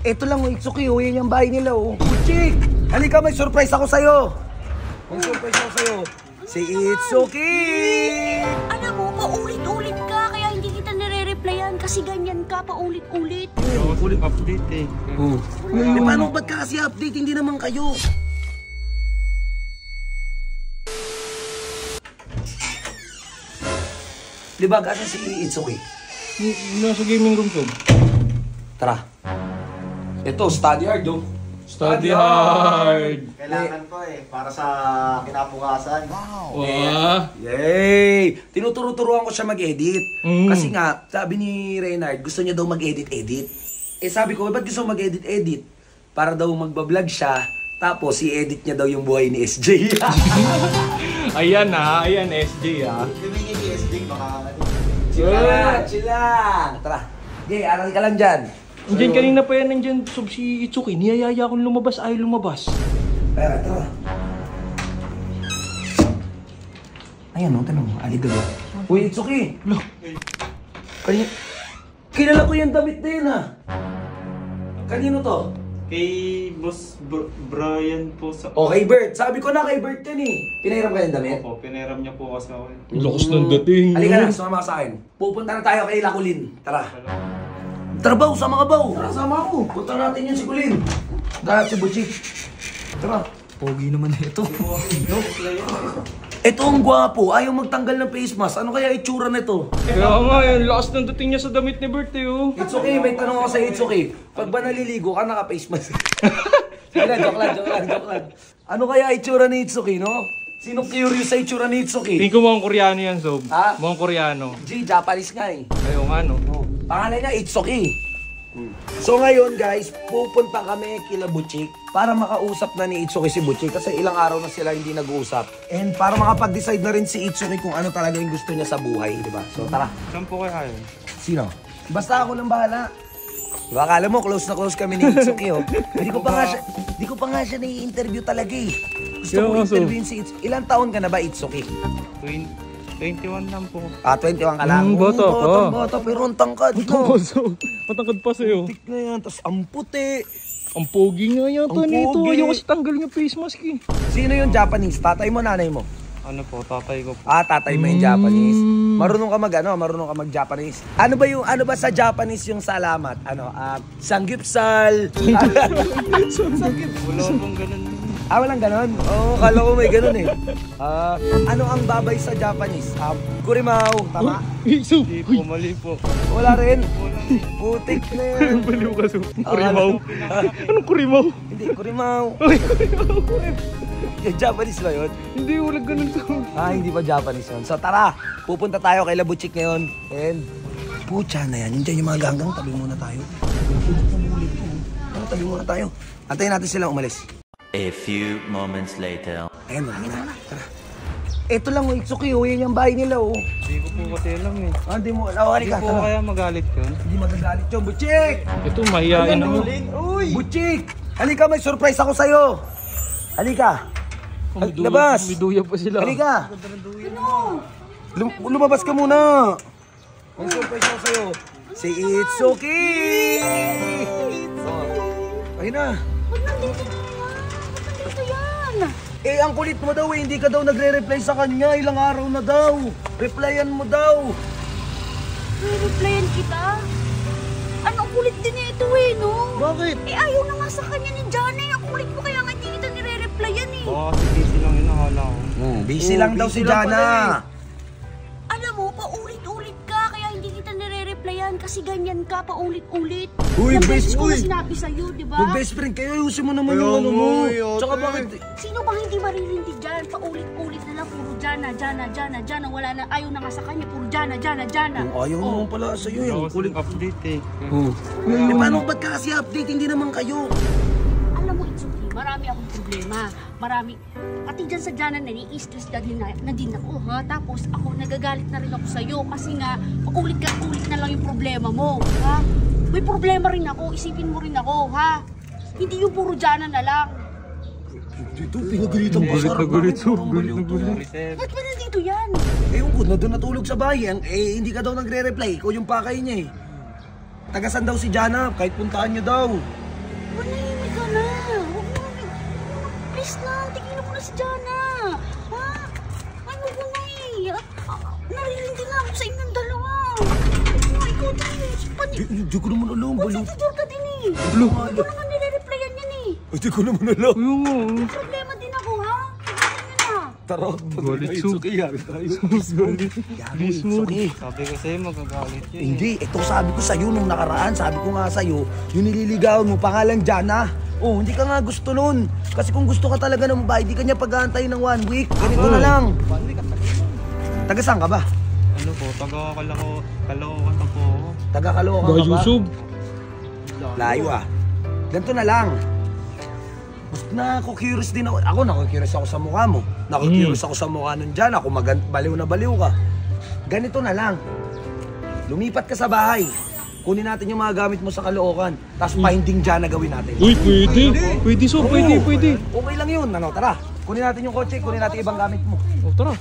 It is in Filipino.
Eto lang, Itsuki, yan yung bahay nila, oh. Butchik! Halika, may surprise ako sa'yo. May surprise ako sa'yo. Si Itsuki! Alam mo, paulit-ulit ka, kaya hindi kita nire-replyan kasi ganyan ka, paulit-ulit. Ulit update eh. Paano ba't ka kasi update? Hindi naman kayo. Diba, kasi si Itsuki? Nasa gaming room ko. Tara. Ito, study hard, oh. Study hard! Kailangan ko eh, para sa kinabukasan. Wow! Yay! Tinuturo-turuan ko siya mag-edit. Kasi nga, sabi ni Reynard, gusto niya daw mag-edit-edit. Eh sabi ko, ba't gusto mag-edit-edit? Para daw magbablog siya, tapos i-edit niya daw yung buhay ni SJ. Ayan ha, ayan SJ ha. Tumingin ni SJ, baka... Chill lang! Tara. Okay, aral ka lang dyan. Diyan kanina pa yan, nandyan si Itsuki. Niyayaya akong lumabas, ayaw lumabas. Tara. Ayan o, tanong mo, aligaga. Uy, Itsuki! Look. Kilala ko yung damit na yun ha. Kanino to? Kay Boss Brian po sa... O, kay Bert. Sabi ko na kay Bert yun eh. Pinahiram ka yung damit? Opo, pinahiram niya po kasi ako. Ang lakas ng dating. Halika na, sumama ka sa akin. Pupunta na tayo kay Lakulin. Tara. Tara baw, sama ka baw. Tara, sama ako. Punta natin yun si Kulin. Dahil si Butchik. Tara. Pogi naman na ito. Ito ang gwapo. Ayaw magtanggal ng face mask. Ano kaya itsura nito? Kaya nga, yung lakas ng dating niya sa damit ni Bert eh oh. It's okay, may tanong ako sa It's okay. Pag ba naliligo ka, naka-face mask? Sige lang, joke lang. Ano kaya itsura ni It's okay, no? Sino curious sa itsura ni It's okay? Tingin ko mukhang Koreano yan, Sob. Ha? Mukhang Koreano. Japanese nga eh. Ayaw nga no. Pangalan niya, It's okay. So ngayon guys, pupunta kami kila Butchik para makausap na ni Itsuki si Butchik kasi ilang araw na sila hindi nag-uusap. And para makapag-decide na rin si Itsuki kung ano talaga yung gusto niya sa buhay, di ba? So tara. Saan po kaya yun? Sino? Basta ako lang bahala. Diba, akala mo close na close kami ni Itsuki, oh. Di ko pa nga siya nai-interview talaga eh. Gusto ko interviewin si Itsuki. Ilang taon ka na ba, Itsuki? 21 lang po. 21 ka lang. Boto, pero ang tangkad, no? Matangkad pa sa'yo. Tik na yan, tas ang puti. Ang pogi nga yata Ang nito. pogi. Ayaw kasi tanggalin yung face mask eh. Sino yung Japanese? Tatay mo, nanay mo? Ano po, tatay ko po. Tatay mo yung Japanese. Marunong ka mag-Japanese. Ano ba sa Japanese yung salamat? Sanggipsal. Wala pong ganun. Walang ganon? Oo, kala ko may ganon eh. Ano ang babay sa Japanese? Kurimaw, tama? Hindi po, mali po. Wala rin. Putik na yan. Baliw ka so. Kurimaw. Anong kurimaw? Hindi, kurimaw. Japanese ba yun? Hindi, wala ganun to. Hindi ba Japanese yun? So tara, pupunta tayo kay Labuchik ngayon. And, pucha na yan. Hindi yung mga ganggang, tabi muna tayo. Tabi muna tayo. Antayin natin silang umalis. A few moments later. Ayan, wala na. Tara. Ito lang, Itsuki, yan yung bahay nila, oh. Hindi ko po kasi alam eh. Hindi mo, Hindi halika, po kaya magalit yun. Hindi magagalit yun, Butchik! Ito, mahihain ako. Butchik! Halika, may surprise ako sa'yo! Halika! Labas! May duya pa sila. Halika! Lumabas ka muna! May surprise ako sa'yo. Si Itsuki! Ayun na. Ba't nandito na yan? Ba't nandito yan? Ang kulit mo daw eh. Hindi ka daw nagre-reply sa kanya. Ilang araw na daw. Replyan mo daw. Re-replyan kita? Ang kulit din ito eh, no? Bakit? Ayaw na nga sa kanya ni Johnny. Ang kulit mo kaya nga hindi kita nire-replyan eh. Baka kasi busy lang yun, akala ko. Busy lang daw si Jana. Alam mo, paulit-ulit ka, kaya hindi kita nire-replyan kasi ganyan ka, paulit-ulit. Uy, Yung best, beses ko uy. na sinabi sa'yo, di ba? Mag-best friend kayo. Ayusin mo naman yung ano mo. Tsaka bakit? Sino bang hindi maririndi dyan? Paulit-ulit na lang, puro Jana, wala na, ayaw na nga sa kanya, puro Jana. Ayaw naman pala sa'yo eh. Wala kasing update eh. Paano ba't ka kasi update? Hindi naman kayo. Alam mo, Itsuki, marami akong problema. Pati dyan sa Jana na ni-stress na din ako, ha? Tapos ako, nagagalit na rin ako sa'yo kasi nga, paulit na lang yung problema mo, ha? May problema rin ako, isipin mo rin ako, ha? Hindi yung puro Jana na lang. Dito, pinagalitan pa sa harap. Galit. Ba't ba nandito yan? Yung good na doon natulog sa bahay. Hindi ka daw nagre-reply. Ikaw yung pakay niya eh. Tagasan daw si Jana, kahit puntaan niyo daw. Manahimik ka na. Huwag mo. Please lang, tigilan mo na si Jana. Ha? Ano ko na eh. Naririndi na ako sa inyong dalawa. Ikaw din. Hindi ko naman alam. Konsididor ka din eh. Balo. Ano naman nire-replyan yan eh. Hindi ko naman alam. Ayun nga. May problema din ako ha. Ano na? Tara, Galit, It's Sob. okay, yari tayo. Please, Mood. Okay. Sabi ko sa'yo, magagalit yun. Hindi, ito sabi ko sa'yo nung nakaraan. Sabi ko nga sa'yo, yung nililigawan mo, pangalan Jana. Oh, hindi ka nga gusto nun. Kasi kung gusto ka talaga ng babae, di ka niya pag-aantayin ng 1 week. Ganito na lang. Taga saan ka ba? Ano po, Caloocan na po ako. Taga Caloocan ka Gayo, ba? Sob. Layo ah. Ganito na lang. Gusto na ako curious din ako. Ako naku-curious ako sa mukha mo. Naku-curious ako sa mukha nun dyan. Ako baliw na baliw ka. Ganito na lang. Lumipat ka sa bahay. Kunin natin yung mga gamit mo sa Caloocan. Tapos finding dyan na gawin natin. Uy, pwede. Pwede, Sob. Pwede, Oo. pwede. Okay lang yun. Ano, tara. Kunin natin yung kotse. Kunin natin ibang gamit mo. O, tara.